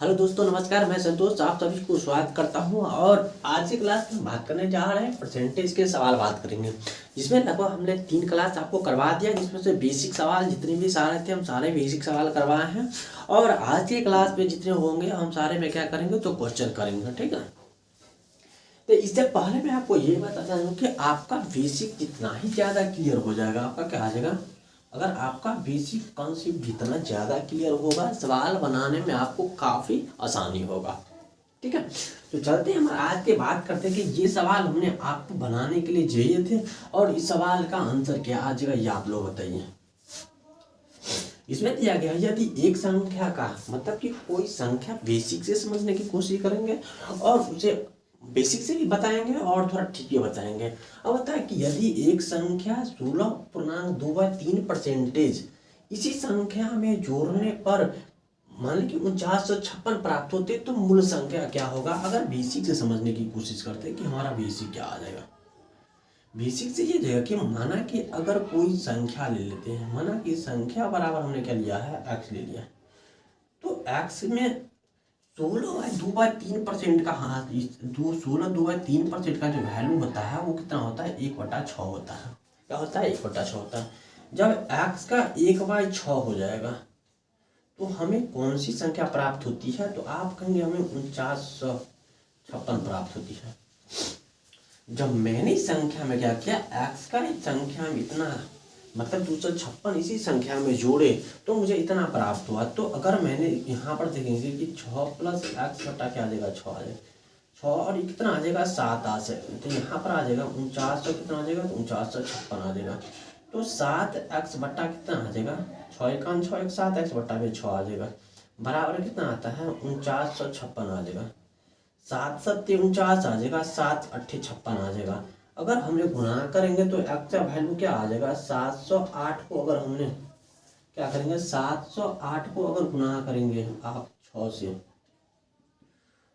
Hello दोस्तों, नमस्कार। मैं संतोष आप सभी को स्वागत करता हूं और आज की क्लास में बात करने जा रहे हैं परसेंटेज के सवाल बात करेंगे, जिसमें लगभग हमने 3 क्लास आपको करवा दिया, जिसमें से बेसिक सवाल जितने भी सारे थे हम सारे बेसिक सवाल करवाए हैं। और आज की क्लास में जितने होंगे हम सारे में क्या करेंगे तो क्वेश्चन करेंगे, ठीक है। तो इससे पहले मैं आपको ये बताता हूँ कि आपका बेसिक जितना ही ज़्यादा क्लियर हो जाएगा, आपका क्या आ जाएगा, अगर आपका बेसिक कॉन्सेप्ट जितना ज़्यादा क्लियर होगा सवाल बनाने में आपको काफ़ी आसानी होगा, ठीक है। तो चलते हैं हम आज के बात करते हैं कि ये सवाल हमने आपको बनाने के लिए चाहिए थे और इस सवाल का आंसर क्या आ जाएगा ये आप लोग बताइए। इसमें दिया गया यदि एक संख्या का मतलब कि कोई संख्या बेसिक से समझने की कोशिश करेंगे और उसे बेसिक से भी बताएंगे और थोड़ा ठीक भी बताएंगे। अब बताए कि यदि एक संख्या 16.2/3% इसी संख्या में जोड़ने पर मान ली कि 4956 प्राप्त होते तो मूल संख्या क्या होगा। अगर बेसिक से समझने की कोशिश करते कि हमारा बेसिक क्या आ जाएगा, बेसिक से ये जाएगा कि माना कि अगर कोई संख्या ले लेते हैं, माना कि संख्या बराबर हमने क्या लिया है, एक्स ले लिया है, तो एक्स में 16/2/3% का, हाँ 16/2/3% का जो वैल्यू होता है वो कितना होता है, 1/6 होता है। क्या होता है, 1/6 होता है। जब x का 1/6 हो जाएगा तो हमें कौन सी संख्या प्राप्त होती है, तो आप कहेंगे हमें 4956 प्राप्त होती है। जब मैंने इस संख्या में क्या किया, x का इस संख्या में इतना मतलब 256 इसी संख्या में जोड़े तो मुझे इतना प्राप्त हुआ। तो अगर मैंने यहाँ पर देखेंगे कि 6 + x बटा क्या आ जाएगा, 6 आ जाएगा, 6 और कितना आ जाएगा, 7 आ जाएगा। तो यहाँ पर आ जाएगा 49 कितना आ जाएगा, 4956 आ जाएगा। तो 7x बटा कितना आ जाएगा, 6 × 6 = 7x बटा में 6 आ जाएगा, बराबर कितना आता है, 4956 आ जाएगा। 7 × 7 = 49 आ जाएगा, 7 × 8 = 56 आ जाएगा। अगर हमने गुणा करेंगे तो x का वैल्यू क्या आ जाएगा, 708 को अगर हमने क्या करेंगे, 708 को अगर गुणा करेंगे आप 6 से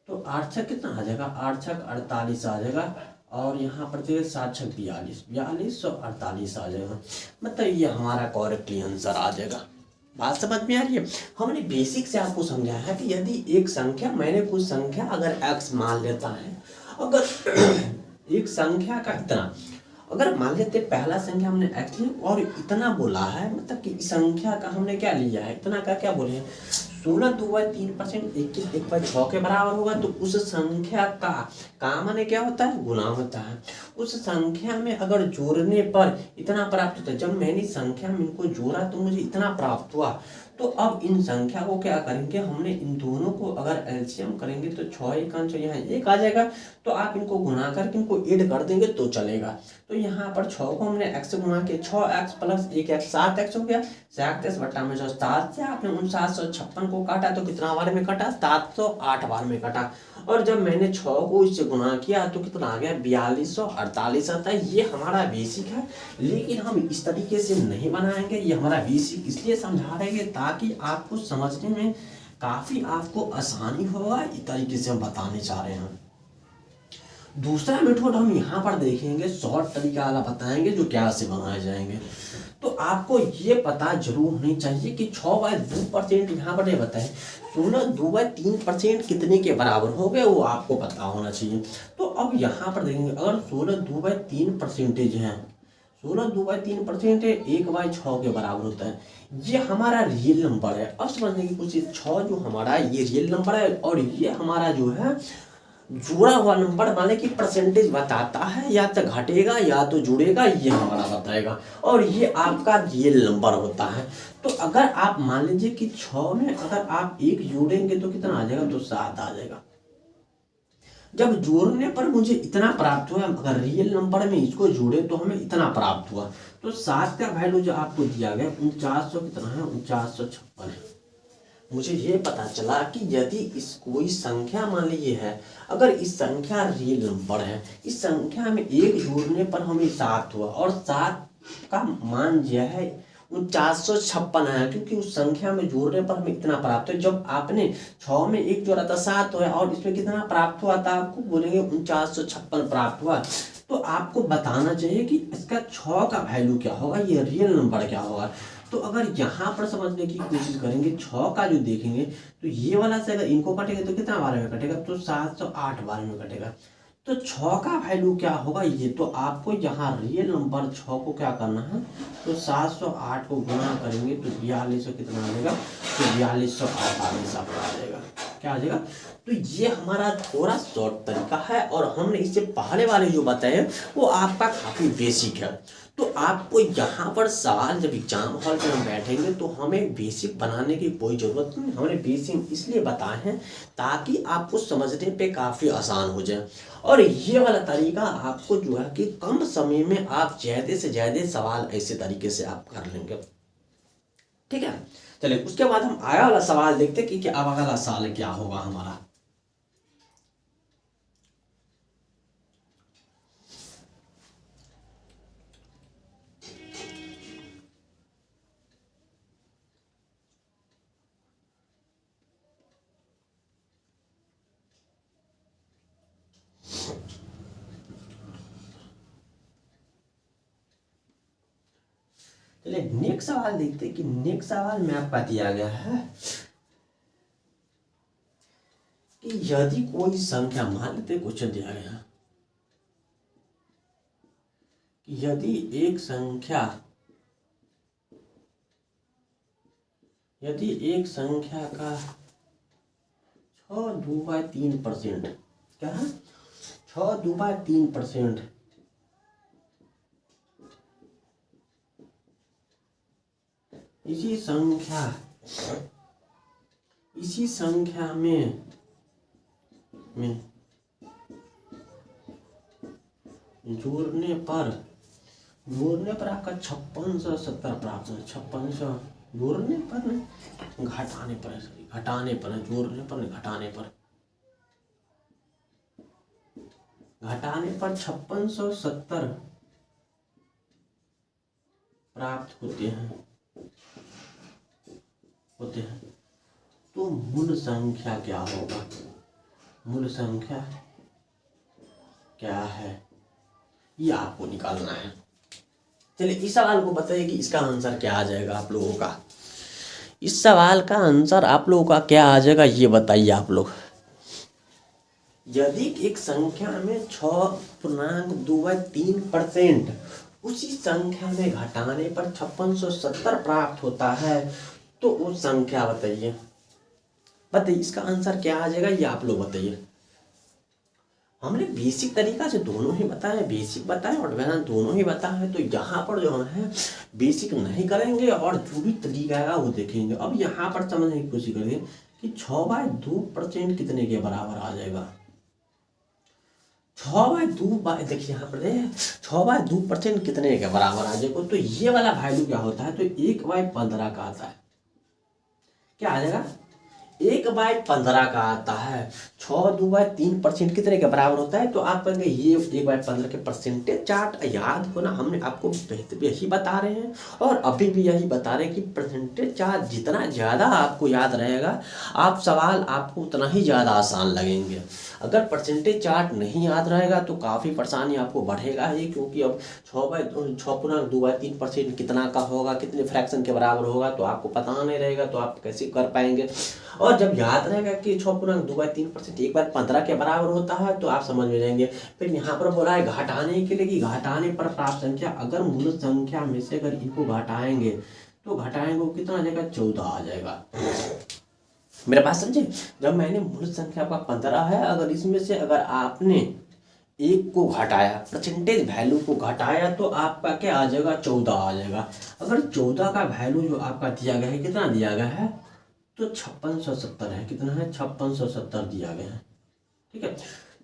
तो 8 छक कितना आ जाएगा, 8 छक 48 आ जाएगा। और यहाँ पर देखिए 7 छक 42, 4248 आ जाएगा। मतलब ये हमारा करेक्टली आंसर आ जाएगा। बात समझ में आ रही है। हमने बेसिक से आपको समझाया है कि यदि एक संख्या, मैंने कुछ संख्या अगर x मान लेता है, अगर एक संख्या का इतना, अगर मान लेते पहला संख्या हमने x लिया और इतना बोला है, मतलब कि इस संख्या का हमने क्या लिया है, इतना का क्या बोले हैं, 16/2/3% 1/6 के बराबर होगा। तो उस संख्या का माने क्या होता है, गुना होता है। उस संख्या में अगर जोड़ने पर इतना प्राप्त होता है। जब मैंने संख्या में इनको जोड़ा तो मुझे इतना प्राप्त हुआ। तो अब इन संख्या को क्या करेंगे, हमने इन दोनों को अगर एलसीएम करेंगे तो 6 × 1 यहाँ 1 आ जाएगा। तो आप इनको गुना करके इनको ऐड कर देंगे तो चलेगा। तो यहाँ पर 6 को हमने x से गुणा किया, 6x + 1x 7x हो गया, 7x बटा में 7 से आपने 4956 को काटा तो कितना बार में कटा, 708 बार में कटा। और जब मैंने 6 को इससे गुणा किया तो कितना आ गया, 4248 आता है। ये हमारा बेसिक है, लेकिन हम इस तरीके से नहीं बनाएंगे। ये हमारा बेसिक इसलिए समझा रहे हैं ताकि आपको समझने में काफ़ी आपको आसानी होगा। इस तरीके से हम बताने चाह रहे हैं। दूसरा मेथड हम यहाँ पर देखेंगे, शॉर्ट तरीका वाला बताएंगे जो क्या से बनाए जाएंगे। तो आपको ये पता जरूर होनी चाहिए कि 6/2% यहाँ पर ये बताए 16/2/3% कितने के बराबर हो गए, वो आपको पता होना चाहिए। तो अब यहाँ पर देखेंगे, अगर 16/2/3% है, 16/2/3% 1/6 के बराबर होता है। ये हमारा रियल नंबर है। अब समझने की कोशिश, 6 जो हमारा ये रियल नंबर है और ये हमारा जो है जुड़ा हुआ नंबर, माने कि परसेंटेज बताता है, या तो घटेगा या तो जुड़ेगा, ये हमारा बताएगा। और ये आपका रियल नंबर होता है। तो अगर आप मान लीजिए कि 6 में अगर आप 1 जोड़ेंगे तो कितना आ जाएगा, तो 7 आ जाएगा। जब जोड़ने पर मुझे इतना प्राप्त हुआ, अगर रियल नंबर में इसको जोड़े तो हमें इतना प्राप्त हुआ। तो 7 का वैल्यू जो आपको दिया गया 4900 कितना है, 4956 है। मुझे ये पता चला कि यदि इस कोई संख्या मान लीजिए है, अगर इस संख्या रियल नंबर है, इस संख्या में 1 जोड़ने पर हमें 7 हुआ और 7 का मान जो है 4956 है, क्योंकि उस संख्या में जोड़ने पर हमें इतना प्राप्त है। जब आपने 6 में 1 जोड़ा था 7 हुआ और इसमें कितना प्राप्त हुआ था, आपको बोलेंगे 4956 प्राप्त हुआ। तो आपको बताना चाहिए कि इसका 6 का वैल्यू क्या होगा, ये रियल नंबर क्या होगा। तो अगर यहाँ पर समझने की कोशिश करेंगे 6 का जो देखेंगे तो ये वाला से अगर इनको कटेंगे तो कितना बार में कटेगा, तो 708 बार में कटेगा। तो 6 का वैल्यू क्या होगा ये, तो आपको यहाँ रियल नंबर 6 को क्या करना है, तो 708 को गुना करेंगे तो 4200 कितना आ जाएगा, तो 4248 आपका आ जाएगा। क्या आ जाएगा, तो ये हमारा थोड़ा शॉर्ट तरीका है और हमने इससे पहले वाले जो बताए वो आपका काफ़ी बेसिक है। तो आपको यहाँ पर सवाल जब एग्जाम हॉल में हम बैठेंगे तो हमें बेसिक बनाने की कोई ज़रूरत नहीं, हमने बेसिक इसलिए बताए हैं ताकि आपको समझने पे काफ़ी आसान हो जाए। और ये वाला तरीका आपको जो है कि कम समय में आप ज़्यादा से ज़्यादा सवाल ऐसे तरीके से आप कर लेंगे। ठीक है, चलिए उसके बाद हम आया वाला सवाल देखते कि अब अगला सवाल क्या होगा हमारा। चलिए नेक्स्ट सवाल देखते हैं कि नेक्स्ट सवाल में आपका दिया गया है कि यदि कोई संख्या, मान लेते क्वेश्चन दिया गया कि यदि एक संख्या का 6/2/3%, क्या है 6/2/3%, इसी संख्या में जोड़ने पर आपका 5670 प्राप्त है। 5600 जोड़ने पर नहीं, घटाने पर है, सॉरी घटाने पर है, जोड़ने पर नहीं, घटाने पर 5670 प्राप्त होते हैं। तो मूल संख्या क्या होगा, मूल संख्या क्या है, ये आपको निकालना है। चलिए इस सवाल को बताइए कि इसका आंसर क्या आ जाएगा आप लोगों का। इस सवाल का आंसर आप लोगों का क्या आ जाएगा ये बताइए आप लोग। यदि एक संख्या में 6.2/3% उसी संख्या में घटाने पर 5670 प्राप्त होता है तो उस संख्या बताइए इसका आंसर क्या आ जाएगा ये आप लोग बताइए। हमने बेसिक तरीका से दोनों ही बताए, बेसिक बताए और एडवांस दोनों ही बताए हैं। तो यहाँ पर जो हम है बेसिक नहीं करेंगे और जो भी तरीका है वो देखेंगे। अब यहाँ पर समझने की कोशिश करेंगे कि 6/2% कितने के बराबर आ जाएगा। 6/2 देखिए यहाँ पर 6/2% कितने के बराबर आ जाएगा। तो ये वाला वैल्यू क्या होता है, तो 1/15 का आता है। क्या आ जाएगा, 1/15 का आता है। 6/2/3% कितने के बराबर होता है, तो आप कहेंगे ये 1/15 के परसेंटेज चार्ट याद हो ना, हमने आपको बेहतर यही बता रहे हैं और अभी भी यही बता रहे हैं कि परसेंटेज चार्ट जितना ज़्यादा आपको याद रहेगा आप सवाल आपको उतना ही ज़्यादा आसान लगेंगे। अगर परसेंटेज चार्ट नहीं याद रहेगा तो काफ़ी परेशानी आपको बढ़ेगा ही, क्योंकि अब 6/2/3% कितना का होगा, कितने फ्रैक्शन के बराबर होगा तो आपको पता नहीं रहेगा, तो आप कैसे कर पाएंगे। और जब याद रहेगा कि 6.2/3% 1/15 के बराबर होता है तो आप समझ में जाएंगे। फिर यहाँ पर बोला है घटाने के लिए कि घटाने पर प्राप्त संख्या, अगर मूल संख्या में से अगर इनको घटाएंगे तो घटाएंगे कितना आ जाएगा, 14 आ जाएगा। मेरे पास समझे, जब मैंने मूल संख्या का 15 है, अगर इसमें से अगर आपने एक को घटाया, परसेंटेज वैल्यू को घटाया तो आपका क्या आ जाएगा, 14 आ जाएगा। अगर 14 का वैल्यू जो आपका दिया गया है, कितना दिया गया है, तो 5670 है। कितना है, 5670 दिया गया है। ठीक है,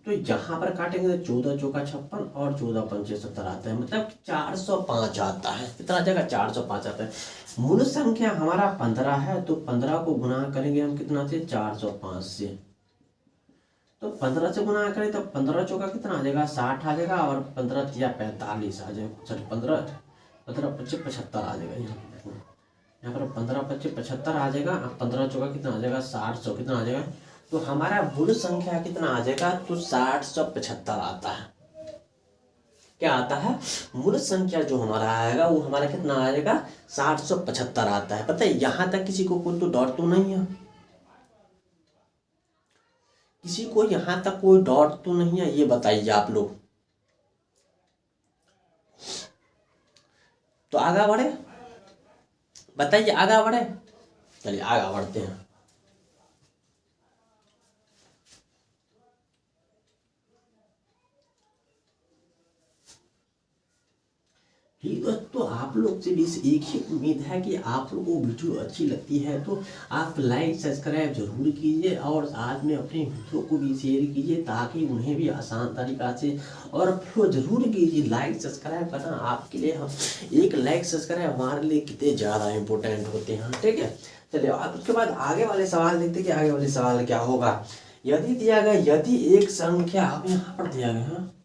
तो यहाँ पर काटेंगे तो 14 चौका 56 और 14 पंचे 70 आता है, मतलब 405 आता है। कितना जाएगा, 405 आता है। मूल संख्या हमारा 15 है तो 15 को गुना करेंगे हम कितना से, 405 से। तो 15 से गुना करें तो 15 चौका कितना आ जाएगा, 60 आ जाएगा और 15 तिया 45 आ जाएगा। सॉरी 15 25 75 आ जाएगा। यहाँ पर 15 25 75 आ जाएगा। 15 चौका कितना आ जाएगा, 60 कितना आ जाएगा। तो हमारा मूल संख्या कितना आ जाएगा, तो 6075 आता है। क्या आता है, मूल संख्या जो हमारा आएगा वो हमारा कितना आएगा, 775 आता है। पता है यहाँ तक किसी को कोई तो डॉट तो नहीं है, किसी को यहाँ तक कोई डॉट तो नहीं है, ये बताइए आप लोग। तो आगे बढ़े, बताइए आगे बढ़े, चलिए आगे बढ़ते हैं। ठीक है, तो आप लोग से भी एक ही उम्मीद है कि आप लोगों को वीडियो अच्छी लगती है तो आप लाइक सब्सक्राइब जरूर कीजिए और साथ में अपने मित्रों को भी शेयर कीजिए ताकि उन्हें भी आसान तरीका से और फॉलो जरूर कीजिए। लाइक सब्सक्राइब करना आपके लिए, हम एक लाइक सब्सक्राइब हमारे लिए कितने ज़्यादा इंपॉर्टेंट होते हैं। ठीक है, चलिए उसके बाद आगे वाले सवाल देखते कि आगे वाले सवाल क्या होगा। यदि दिया गया, यदि एक संख्या, अब यहाँ पर दिया गया है,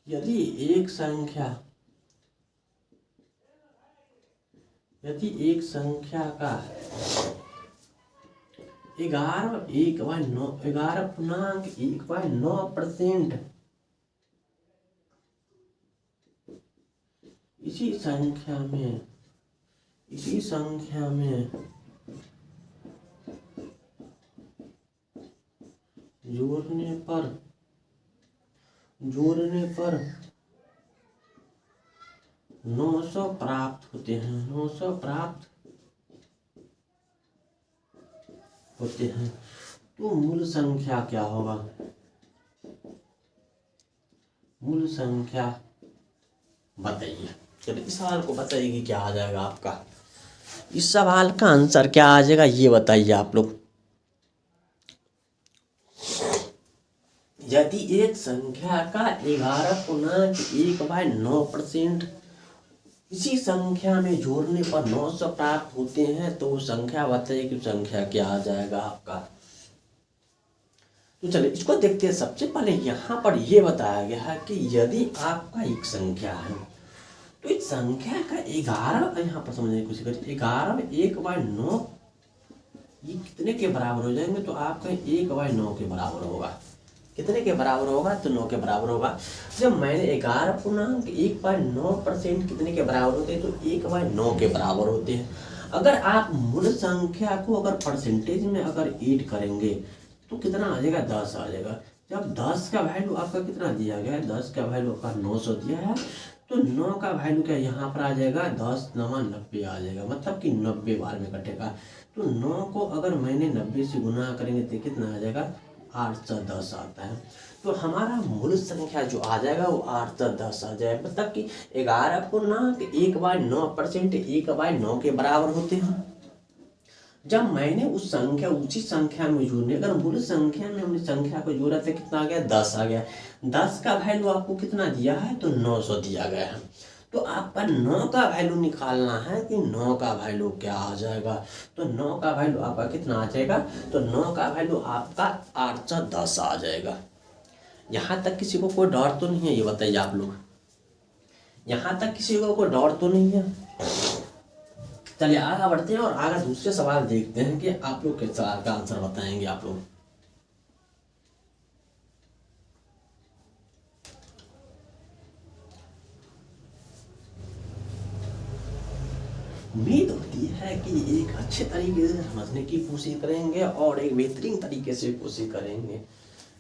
यदि एक संख्या, यदि एक संख्या का 11.1/9% इसी संख्या में जोड़ने पर 900 प्राप्त होते हैं, 900 प्राप्त होते हैं, तो मूल संख्या क्या होगा, मूल संख्या बताइए। चलिए इस सवाल को बताइए कि क्या आ जाएगा आपका, इस सवाल का आंसर क्या आ जाएगा ये बताइए आप लोग। यदि एक संख्या का 11.1/9% इसी संख्या में जोड़ने पर 900 प्राप्त होते हैं तो संख्या बताइए कि संख्या क्या आ जाएगा आपका। तो चलिए इसको देखते हैं। सबसे पहले यहाँ पर यह बताया गया है कि यदि आपका एक संख्या है तो इस संख्या का 11, यहाँ पर समझने की कोशिश करिए, 11/1/9 ये कितने के बराबर हो जाएंगे, तो आपका 1/9 के बराबर होगा। कितने के बराबर होगा, तो 9 के बराबर होगा। जब मैंने 11.1/9% कितने के बराबर होते हैं, तो 1/9 के बराबर होते हैं। अगर आप मूल संख्या को अगर परसेंटेज में अगर ऐड करेंगे तो कितना आ जाएगा, 10 आ जाएगा। जब 10 का वैल्यू आपका कितना दिया गया है, 10 का वैल्यू आपका 900 दिया है, तो 9 का वैल्यू क्या यहाँ पर आ जाएगा, 10 9 90 आ जाएगा, मतलब कि 90 बार में कटेगा। तो 9 को अगर मैंने 90 से गुना करेंगे तो कितना आ जाएगा, 810 आता है। तो हमारा मूल संख्या जो आ जाएगा वो 810 आ जाएगा, मतलब कि 11.1/9% 1/9 के बराबर होते हैं। जब मैंने उस संख्या उसी संख्या में जोड़ने, अगर मूल संख्या में हमने संख्या को जोड़ा तो कितना आ गया, 10 आ गया। 10 का वैल्यू आपको कितना दिया है, तो 900 दिया गया है। तो आपका 9 का वैल्यू निकालना है कि 9 का वैल्यू क्या आ जाएगा, तो 9 का वैल्यू आपका कितना आ जाएगा, तो 9 का वैल्यू आपका 810 आ जाएगा। यहाँ तक किसी को कोई डर तो नहीं है, ये बताइए आप लोग, यहाँ तक किसी को कोई डर तो नहीं है। चलिए आगे बढ़ते हैं और आगे दूसरे सवाल देखते हैं कि आप लोग किस सवाल का आंसर बताएंगे आप लोग। उम्मीद होती है कि एक अच्छे तरीके से समझने की कोशिश करेंगे और एक बेहतरीन तरीके से कोशिश करेंगे।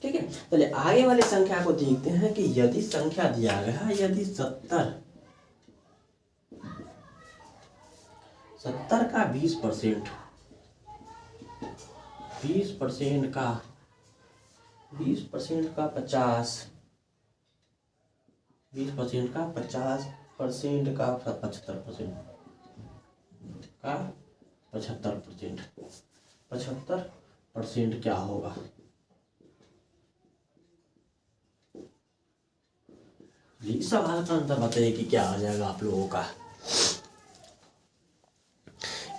ठीक है, चलिए आगे वाली संख्या को देखते हैं कि यदि संख्या दिया गया, यदि 70 का 20%, 20% का 50%, का 50% का 75%, का 75% क्या होगा, इस सवाल का आंसर बताइए कि क्या आ जाएगा आप लोगों का।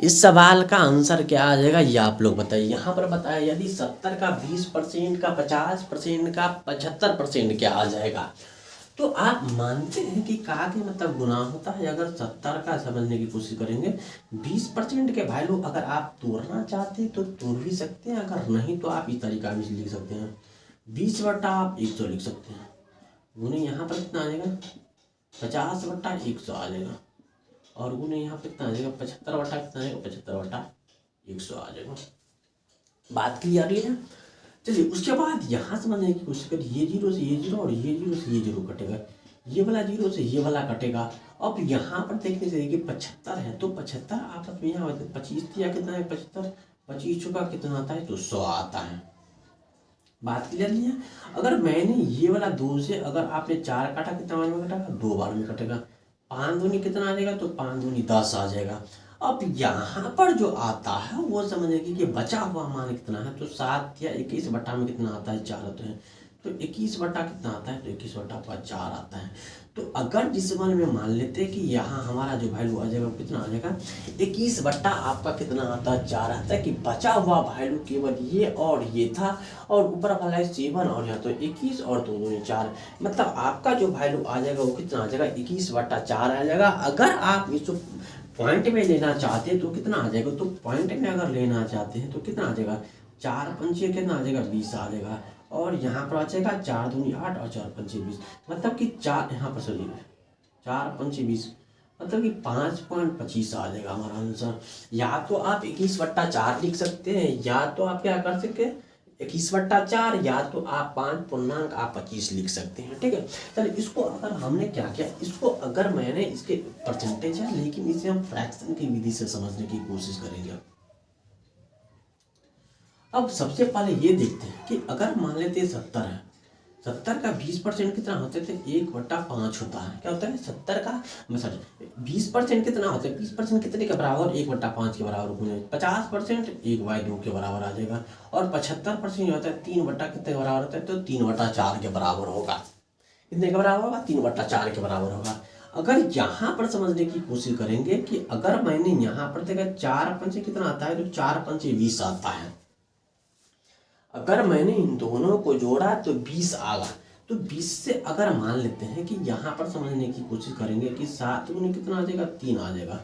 इस सवाल का आंसर क्या आ जाएगा ये आप लोग बताइए। यहाँ पर बताया यदि 70 का 20%, का 50%, का 75% क्या आ जाएगा। तो आप मानते हैं कि का के मतलब गुना होता है। अगर 70 का समझने की कोशिश करेंगे, 20% के वैल्यू अगर आप तोड़ना चाहते हैं तो तोड़ भी सकते हैं, अगर नहीं तो आप इस तरीका भी लिख सकते हैं, 20/100 लिख सकते हैं। गुने यहाँ पर कितना आ जाएगा 50/100 आ जाएगा, और गुने यहाँ पर कितना आ जाएगा 75 कितना आ जाएगा 75/100 आ जाएगा। बात क्लियर है। चलिए उसके बाद यहाँ समझने की कोशिश करिए, ये जीरो से ये जीरो और ये जीरो से ये जीरो कटेगा, ये वाला जीरो से ये वाला कटेगा। अब यहाँ पर देखने से देखिए 75 है, तो 75 आपस में यहाँ 25 दिया कितना है 75, 25 चुका कितना आता है तो 100 आता है। बात क्लियर नहीं है। अगर मैंने ये वाला 2 से अगर आपने 4 काटा कितना बार में कटेगा 2 बार में कटेगा, 5 दूनी कितना आ जाएगा तो 5 दूनी 10 आ जाएगा। अब यहाँ पर जो आता है वो समझेगी कि बचा हुआ मान कितना है, तो 7 या 21 बटा में कितना आता है 4 होते हैं, तो 21 बटा कितना आता है तो 21/4 आता है। तो अगर जिस मान में मान लेते हैं कि यहाँ हमारा जो वैल्यू आ जाएगा कितना आ जाएगा 21 बटा आपका कितना आता है 4 आता है, कि बचा हुआ वैल्यू केवल ये और ये था, और ऊपर वाला है 7 और यहाँ तो 21 और 2 दूनी 4, मतलब आपका जो वैल्यू आ जाएगा वो कितना आ जाएगा 21/4 आ जाएगा। अगर आप इसको पॉइंट में लेना चाहते हैं तो कितना आ जाएगा, तो पॉइंट में अगर लेना चाहते हैं तो कितना आ जाएगा 4 पंचे कितना आ जाएगा 20 आ जाएगा, और यहाँ पर आ जाएगा 4 दूनी 8 और 4 पंचे 20, मतलब कि 4 यहाँ पर सॉरी 4 पंचे 20, मतलब कि 5.25 आ जाएगा हमारा आंसर। या तो आप 21/4 लिख सकते हैं, या तो आप क्या कर सकते हैं 21/4, या तो आप 5.25 लिख सकते हैं। ठीक है, चलिए इसको अगर हमने क्या किया, इसको अगर मैंने इसके परसेंटेज है, लेकिन इसे हम फ्रैक्शन की विधि से समझने की कोशिश करेंगे। अब सबसे पहले ये देखते हैं कि अगर मान लेते हैं 70 है, 70 का 20% कितना होता है, 1/5 होता है। क्या होता है 70 का 20% कितना होता है, 20% कितने के बराबर 1/5 के बराबर गुने 50% 1/2 के बराबर आ जाएगा, और 75% जो होता है 3 बटा कितने के बराबर होता है, तो 3/4 के बराबर होगा। कितने के बराबर होगा 3/4 के बराबर होगा। अगर यहाँ पर समझने की कोशिश करेंगे कि अगर मैंने यहाँ पर देखा 4 पंचे कितना आता है, तो 4 पंचे 20 आता है। अगर मैंने इन दोनों को जोड़ा तो 20 आ गया, तो 20 से अगर मान लेते हैं कि यहाँ पर समझने की कोशिश करेंगे कि 7 गुने कितना आ जाएगा 3 आ जाएगा।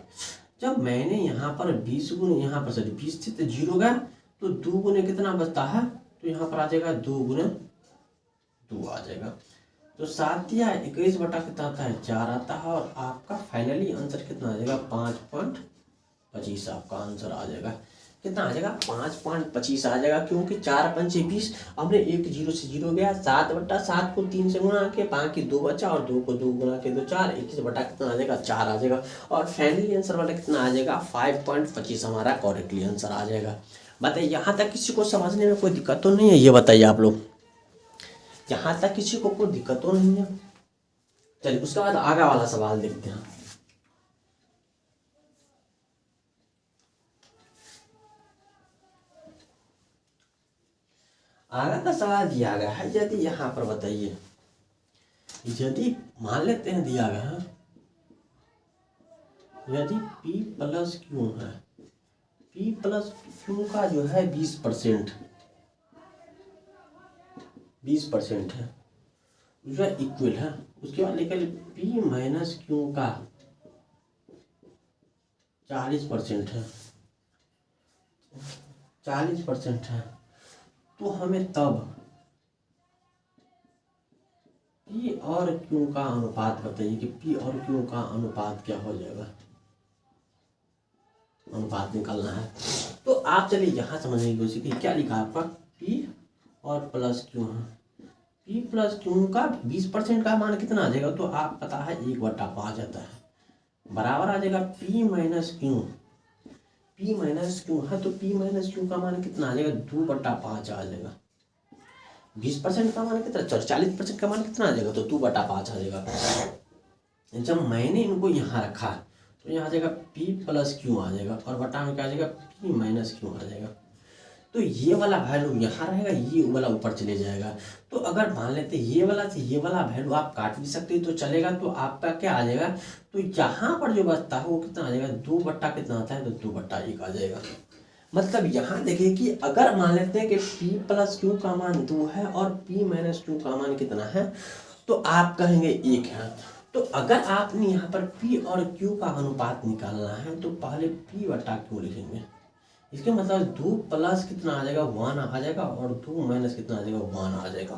जब मैंने यहाँ पर 20 गुने यहाँ पर सॉरी 20 से तो 0 गया, तो 2 गुने कितना बचता है, तो यहाँ पर आ जाएगा 2 गुने 2 आ जाएगा, तो 7 या 21 बटा कितना आता है 4 आता है, और आपका फाइनली आंसर कितना आ जाएगा 5.25 आपका आंसर आ जाएगा। कितना आ जाएगा 5.25 आ जाएगा, क्योंकि 4 पंचे 20, हमने एक 0 से 0 गया, 7/7 को 3 से गुणा के बाकी 2 बचा, और 2 को 2 गुणा के 2 4, 21 बटा कितना आ जाएगा 4 आ जाएगा, और फाइनली आंसर वाला कितना आ जाएगा 5.25 हमारा करेक्टली आंसर आ जाएगा। बताइए यहाँ तक किसी को समझने में कोई दिक्कत तो नहीं है, ये बताइए आप लोग, यहाँ तक किसी को कोई दिक्कत तो नहीं है। चलिए उसके बाद आगे वाला सवाल देखते हैं। आगे का सवाल दिया गया है, यदि यहाँ पर बताइए, यदि मान लेते हैं दिया गया है, यदि P प्लस Q है, P प्लस Q का जो है 20% है, जो है इक्वल है, उसके बाद निकल P माइनस Q का 40% है, 40% है, तो हमें तब P और Q का अनुपात बताइए कि P और Q का अनुपात क्या हो जाएगा, अनुपात निकालना है। तो आप चलिए यहाँ समझने की कोशिश की, क्या लिखा आपका P और प्लस Q है, P प्लस Q का 20% का मान कितना आ जाएगा, तो आप पता है 1/5 आता है, बराबर आ जाएगा P minus Q, P minus Q है, तो P माइनस Q का मान कितना आ जाएगा 2/5 आ जाएगा। 20% का मान कितना 40% का मान कितना आ जाएगा, तो 2/5 आ जाएगा। जब मैंने इनको यहाँ रखा तो यहाँ आ जाएगा P प्लस Q आ जाएगा, और बटा में क्या आ जाएगा P माइनस Q आ जाएगा। तो ये वाला वैल्यू यहाँ रहेगा, ये वाला ऊपर चले जाएगा। तो अगर मान लेते ये वाला से ये वाला वैल्यू आप काट भी सकते हो तो चलेगा, तो आपका क्या आ जाएगा, तो यहाँ पर जो बचता है वो कितना आ जाएगा 2 बट्टा कितना आता है, तो 2/1 आ जाएगा। मतलब यहाँ देखिए कि अगर मान लेते हैं कि P प्लस Q का मान 2 है और P माइनस Q का मान कितना है, तो आप कहेंगे 1 है। तो अगर आपने यहाँ पर P और Q का अनुपात निकालना है तो पहले P/Q लिखेंगे। इसके मतलब 2 प्लस कितना आ जाएगा 1 आ जाएगा, और 2 माइनस कितना आ जाएगा 1 आ जाएगा।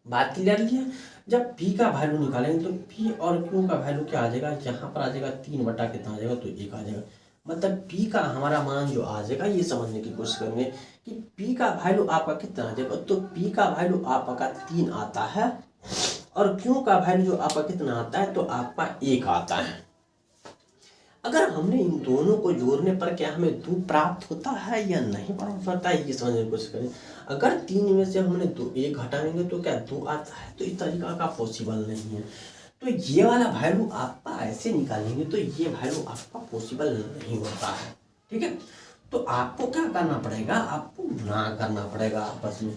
बात क्लियर है। जब पी का वैल्यू निकालेंगे तो पी और क्यू का वैल्यू क्या आ जाएगा, यहाँ पर आ जाएगा 3 बटा कितना आ जाएगा, तो 1 आ जाएगा। मतलब पी का हमारा मान जो आ जाएगा, ये समझने की कोशिश करेंगे कि पी का वैल्यू आपका कितना आ जाएगा। तो पी का वैल्यू आपका 3 आता है और क्यू का वैल्यू जो आपका कितना आता है, तो आपका 1 आता है। अगर हमने इन दोनों को जोड़ने पर क्या हमें 2 प्राप्त होता है या नहीं प्राप्त होता है, ये समझने की कोशिश करें। अगर 3 में से हमने 1 घटाएंगे तो क्या 2 आता है, तो इस तरीका का पॉसिबल नहीं है। तो ये वाला वैल्यू आपका ऐसे निकालेंगे तो ये वैल्यू आपका पॉसिबल नहीं होता है। ठीक है, तो आपको क्या करना पड़ेगा, आपको गुणा करना पड़ेगा आपस में।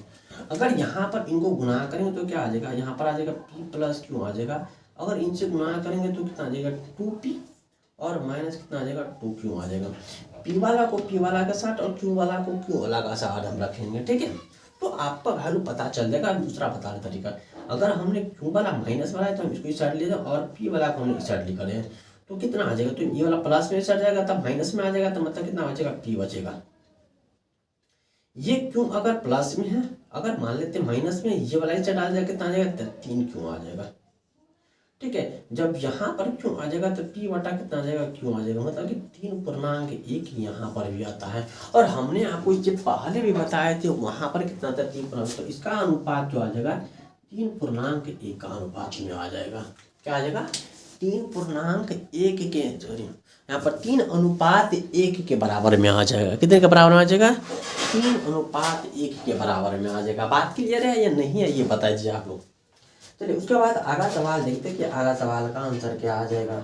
अगर यहाँ पर इनको गुणा करेंगे तो क्या आ जाएगा, यहाँ पर आ जाएगा p प्लस क्यू आ जाएगा। अगर इनसे गुणा करेंगे तो कितना आ जाएगा 2p और माइनस कितना आ जाएगा 2q आ जाएगा। p वाला को p वाला के साथ और q वाला को q वाला का साथ हम रखेंगे। ठीक है, तो आपका वैल्यू पता चल जाएगा। दूसरा बताने तरीका, अगर हमने q वाला माइनस वाला है तो हम इसको इस साइड ले जाए और p वाला को हमने इस साइड लिखा है तो कितना आ जाएगा, तो ये वाला प्लस में चढ़ जाएगा तब माइनस में आ जाएगा, तो मतलब कितना बचेगा p बचेगा। ये क्यों अगर प्लस में है, अगर मान लेते माइनस में, ये वाला इसे डाल जाएगा कितना आ जाएगा 3 क्यों आ जाएगा। ठीक है, जब यहाँ पर क्यों आ जाएगा तो p बटा कितना आ जाएगा क्यों आ जाएगा, मतलब कि 3.1 यहाँ पर भी आता है। और हमने आपको ये पहले भी बताए थे, वहाँ पर कितना था 3, तो इसका अनुपात जो आ जाएगा 3.1 का अनुपात में आ जाएगा। क्या आ जाएगा 3.1 के, सॉरी यहाँ पर 3:1 के बराबर में आ जाएगा। कितने के बराबर में आ जाएगा 3:1 के बराबर में आ जाएगा। बात क्लियर है या नहीं है, ये बता दीजिए आप लोग। चलिए उसके बाद अगला सवाल देखते हैं कि अगला सवाल का आंसर क्या आ जाएगा।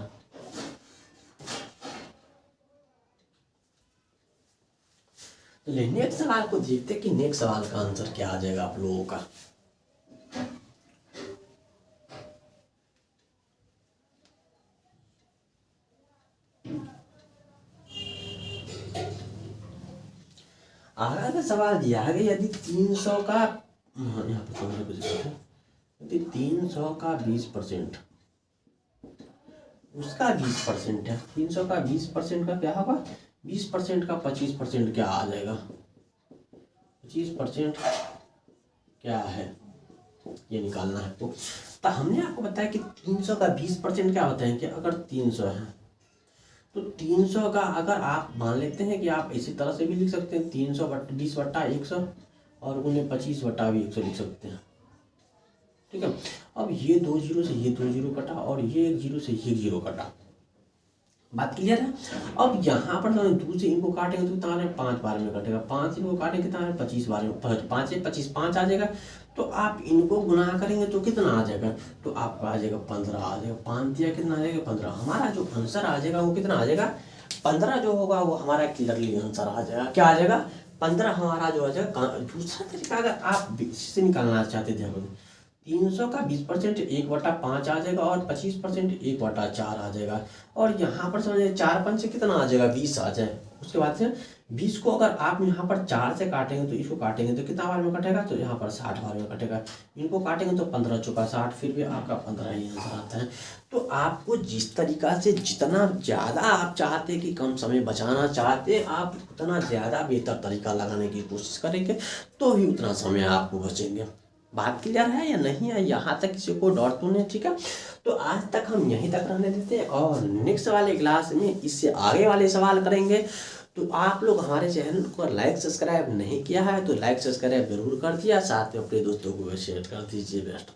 चलिए नेक्स्ट सवाल को देखते हैं कि नेक्स्ट सवाल का आंसर क्या आ जाएगा आप लोगों का। आगे का सवाल दिया है यदि 300 का, यहाँ पर यदि 300 का 20% उसका 20% है, 300 का 20% का क्या होगा, 20% का 25% क्या आ जाएगा, 25% क्या है ये निकालना है। तो हमने आपको बताया कि 300 का 20% क्या होता है कि अगर 300 है तो 300 का अगर आप मान लेते हैं कि आप इसी तरह से भी लिख सकते हैं 320/100 और उन्हें 25/100 लिख सकते हैं। ठीक है, अब ये 2 जीरो से ये 2 जीरो कटा और ये 1 जीरो से ये 1 जीरो कटा। बात क्लियर है। अब यहाँ पर 2 से इनको काटेंगे तो कितना 5 बार में कटेगा, 5 इनको काटेंगे कितना 25 बार में, 5 से 25 5 आ जाएगा। तो आप इनको गुना करेंगे तो कितना आ जाएगा, तो आपका आ जाएगा 15 आ जाएगा। 5 दिया कितना आ जाएगा 15। हमारा जो आंसर आ जाएगा वो कितना आ जाएगा 15 जो होगा वो हमारा क्लियरली आंसर आ जाएगा। क्या आ जाएगा 15 हमारा जो आ जाएगा। दूसरा तरीका अगर आप इससे निकालना चाहते थे 300 का 20% 1/5 आ जाएगा और 25% 1/4 आ जाएगा। और यहाँ पर समझिए 4 से कितना आ जाएगा 20 आ जाए। उसके बाद से 20 को अगर आप यहाँ पर 4 से काटेंगे तो इसको काटेंगे तो कितना बार में कटेगा, तो यहाँ पर 60 बार में कटेगा। इनको काटेंगे तो 15 चौका 60, फिर भी आपका 15 ही आंसर आता है। तो आपको जिस तरीका से जितना ज़्यादा आप चाहते कि कम समय बचाना चाहते आप उतना ज़्यादा बेहतर तरीका लगाने की कोशिश करेंगे तो ही उतना समय आपको बचेंगे। बात क्लियर है या नहीं है, यहाँ तक किसी को डाउट तो नहीं। ठीक है, तो आज तक हम यहीं तक रहने देते हैं और नेक्स्ट वाले क्लास में इससे आगे वाले सवाल करेंगे। तो आप लोग हमारे चैनल को लाइक सब्सक्राइब नहीं किया है तो लाइक सब्सक्राइब जरूर कर दिया, साथ में अपने दोस्तों को शेयर कर दीजिए। बेस्ट।